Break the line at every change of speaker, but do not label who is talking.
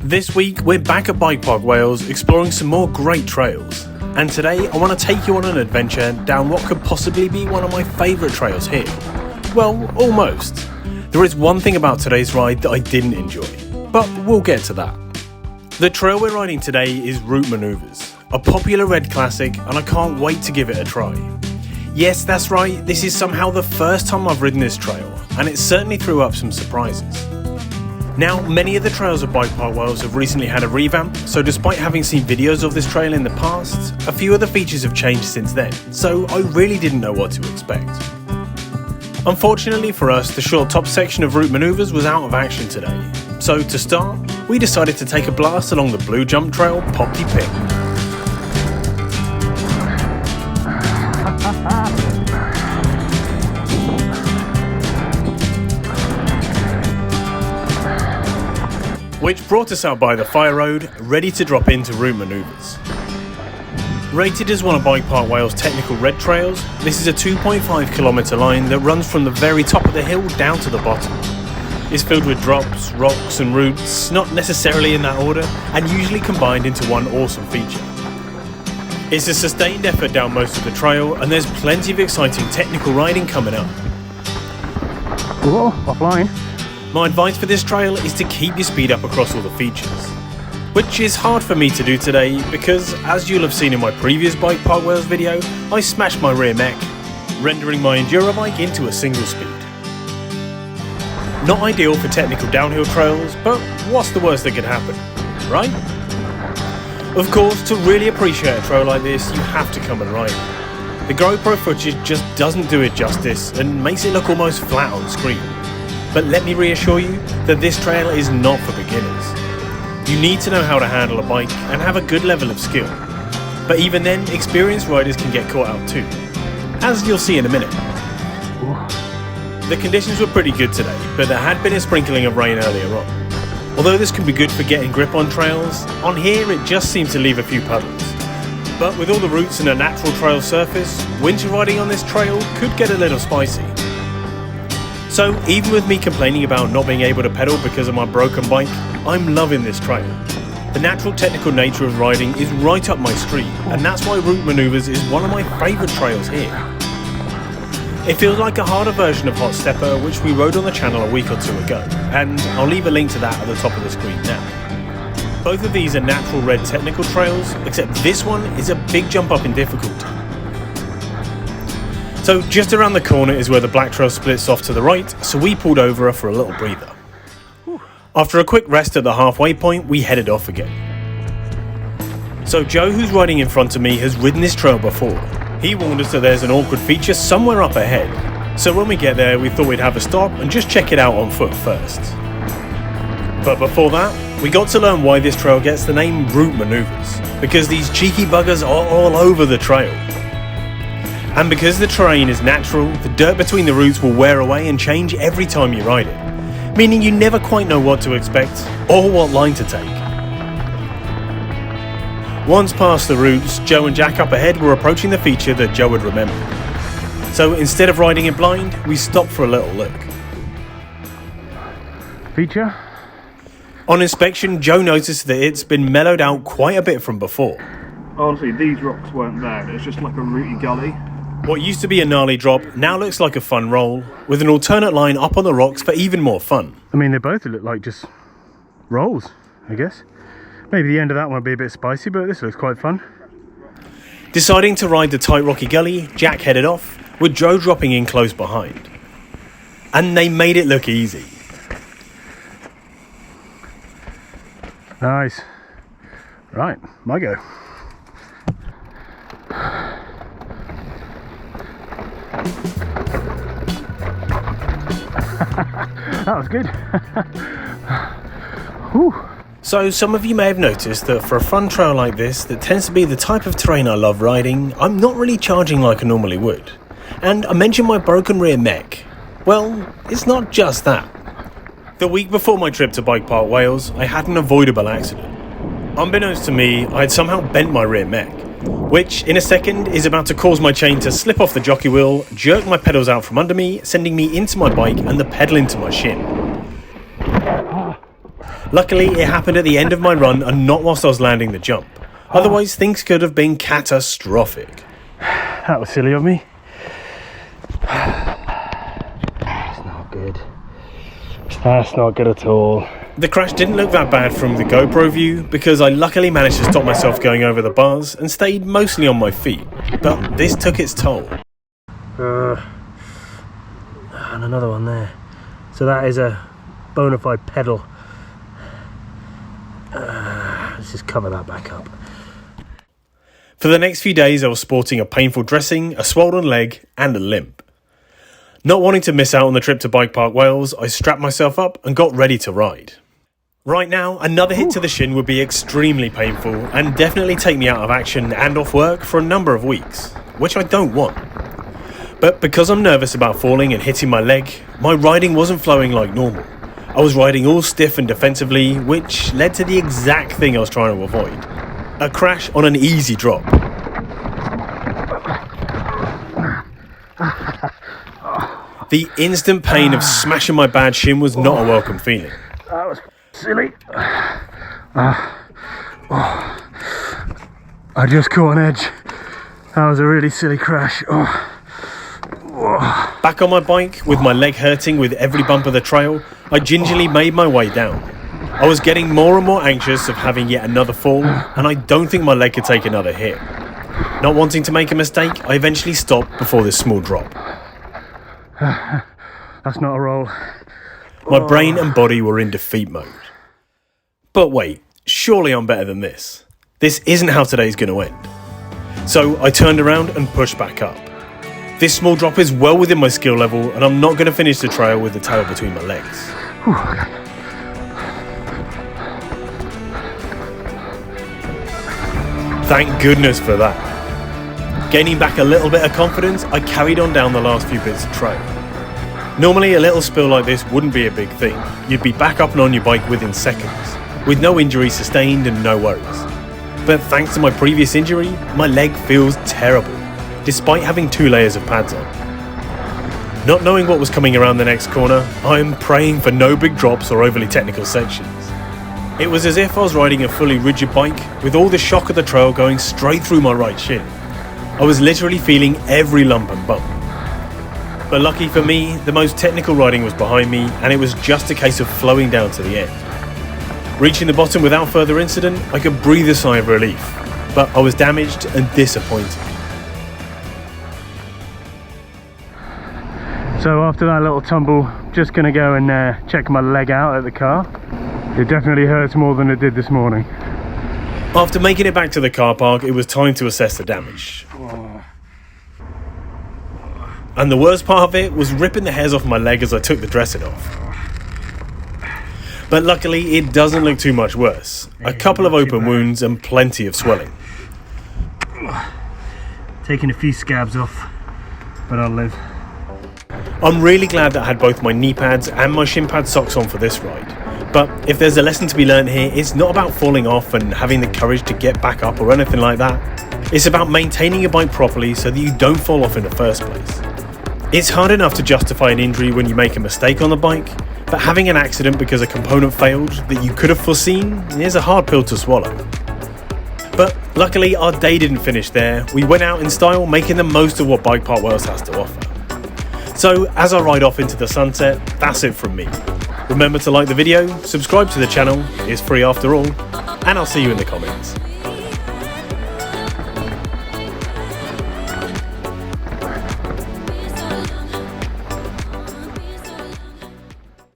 This week we're back at Bike Park Wales exploring some more great trails, and today I want to take you on an adventure down what could possibly be one of my favourite trails here. Well, almost. There is one thing about today's ride that I didn't enjoy, but we'll get to that. The trail we're riding today is Root Manoeuvres, a popular red classic, and I can't wait to give it a try. Yes, that's right, this is somehow the first time I've ridden this trail, and it certainly threw up some surprises. Now, many of the trails of Bike Park Wales have recently had a revamp, so despite having seen videos of this trail in the past, a few of the features have changed since then, so I really didn't know what to expect. Unfortunately for us, the short top section of Root Manoeuvres was out of action today, so to start, we decided to take a blast along the blue jump trail Poppy Pink. Which brought us out by the fire road, ready to drop into Root Manoeuvres. Rated as one of Bike Park Wales' technical red trails, this is a 2.5 kilometre line that runs from the very top of the hill down to the bottom. It's filled with drops, rocks and roots, not necessarily in that order, and usually combined into one awesome feature. It's a sustained effort down most of the trail, and there's plenty of exciting technical riding coming up.
Whoa, offline.
My advice for this trail is to keep your speed up across all the features, which is hard for me to do today because, as you'll have seen in my previous Bike Park Wales video, I smashed my rear mech, rendering my Enduro bike into a single speed. Not ideal for technical downhill trails, but what's the worst that could happen, right? Of course, to really appreciate a trail like this, you have to come and ride it. The GoPro footage just doesn't do it justice and makes it look almost flat on screen. But let me reassure you that this trail is not for beginners. You need to know how to handle a bike and have a good level of skill. But even then, experienced riders can get caught out too, as you'll see in a minute. The conditions were pretty good today, but there had been a sprinkling of rain earlier on. Although this can be good for getting grip on trails, on here it just seemed to leave a few puddles. But with all the roots and a natural trail surface, winter riding on this trail could get a little spicy. So even with me complaining about not being able to pedal because of my broken bike, I'm loving this trail. The natural technical nature of riding is right up my street, and that's why Root Manoeuvres is one of my favourite trails here. It feels like a harder version of Hot Stepper, which we rode on the channel a week or two ago, and I'll leave a link to that at the top of the screen now. Both of these are natural red technical trails, except this one is a big jump up in difficulty. So just around the corner is where the black trail splits off to the right, so we pulled over for a little breather. After a quick rest at the halfway point, we headed off again. So Joe, who's riding in front of me, has ridden this trail before. He warned us that there's an awkward feature somewhere up ahead. So when we get there, we thought we'd have a stop and just check it out on foot first. But before that, we got to learn why this trail gets the name Root Manoeuvres, because these cheeky buggers are all over the trail. And because the terrain is natural, the dirt between the roots will wear away and change every time you ride it, meaning you never quite know what to expect or what line to take. Once past the roots, Joe and Jack up ahead were approaching the feature that Joe had remembered. So instead of riding it blind, we stopped for a little look.
Feature?
On inspection, Joe noticed that it's been mellowed out quite a bit from before.
Honestly, these rocks weren't there, it was just like a rooty gully.
What used to be a gnarly drop now looks like a fun roll, with an alternate line up on the rocks for even more fun.
I mean, they both look like just rolls, I guess. Maybe the end of that one will be a bit spicy, but this looks quite fun.
Deciding to ride the tight rocky gully, Jack headed off, with Joe dropping in close behind. And they made it look easy.
Nice. Right, my go. That was good. Whew.
So some of you may have noticed that for a fun trail like this that tends to be the type of terrain I love riding, I'm not really charging like I normally would. And I mentioned my broken rear mech. Well, it's not just that. The week before my trip to Bike Park Wales, I had an avoidable accident. Unbeknownst to me, I had somehow bent my rear mech, which in a second is about to cause my chain to slip off the jockey wheel, jerk my pedals out from under me, sending me into my bike and the pedal into my shin. Luckily, it happened at the end of my run and not whilst I was landing the jump. Otherwise, things could have been catastrophic.
That was silly of me. That's not good. That's not good at all.
The crash didn't look that bad from the GoPro view because I luckily managed to stop myself going over the bars and stayed mostly on my feet. But this took its toll.
And another one there. So that is a bona fide pedal. Let's just cover that back up.
For the next few days I was sporting a painful dressing, a swollen leg and a limp. Not wanting to miss out on the trip to Bike Park Wales, I strapped myself up and got ready to ride. Right now, another hit to the shin would be extremely painful and definitely take me out of action and off work for a number of weeks, which I don't want. But because I'm nervous about falling and hitting my leg, my riding wasn't flowing like normal. I was riding all stiff and defensively, which led to the exact thing I was trying to avoid. A crash on an easy drop. The instant pain of smashing my bad shin was not a welcome feeling.
That was silly. I just caught an edge. That was a really silly crash.
Back on my bike, with my leg hurting with every bump of the trail, I gingerly made my way down. I was getting more and more anxious of having yet another fall, and I don't think my leg could take another hit. Not wanting to make a mistake, I eventually stopped before this small drop.
That's not a roll.
My brain and body were in defeat mode. But wait, surely I'm better than this. This isn't how today's going to end. So I turned around and pushed back up. This small drop is well within my skill level, and I'm not going to finish the trail with the tail between my legs. Thank goodness for that. Gaining back a little bit of confidence, I carried on down the last few bits of trail. Normally a little spill like this wouldn't be a big thing. You'd be back up and on your bike within seconds, with no injury sustained and no worries. But thanks to my previous injury, my leg feels terrible, despite having 2 layers of pads on. Not knowing what was coming around the next corner, I'm praying for no big drops or overly technical sections. It was as if I was riding a fully rigid bike, with all the shock of the trail going straight through my right shin. I was literally feeling every lump and bump. But lucky for me, the most technical riding was behind me, and it was just a case of flowing down to the end. Reaching the bottom without further incident, I could breathe a sigh of relief, but I was damaged and disappointed.
So after that little tumble, just going to go and check my leg out at the car. It definitely hurts more than it did this morning.
After making it back to the car park, it was time to assess the damage. And the worst part of it was ripping the hairs off my leg as I took the dressing off. But luckily, it doesn't look too much worse. A couple of open wounds and plenty of swelling.
Taking a few scabs off, but I'll live.
I'm really glad that I had both my knee pads and my shin pad socks on for this ride. But if there's a lesson to be learned here, it's not about falling off and having the courage to get back up or anything like that. It's about maintaining your bike properly so that you don't fall off in the first place. It's hard enough to justify an injury when you make a mistake on the bike, but having an accident because a component failed that you could have foreseen is a hard pill to swallow. But luckily our day didn't finish there. We went out in style, making the most of what Bike Park Wales has to offer. So as I ride off into the sunset, that's it from me. Remember to like the video, subscribe to the channel, it's free after all, and I'll see you in the comments.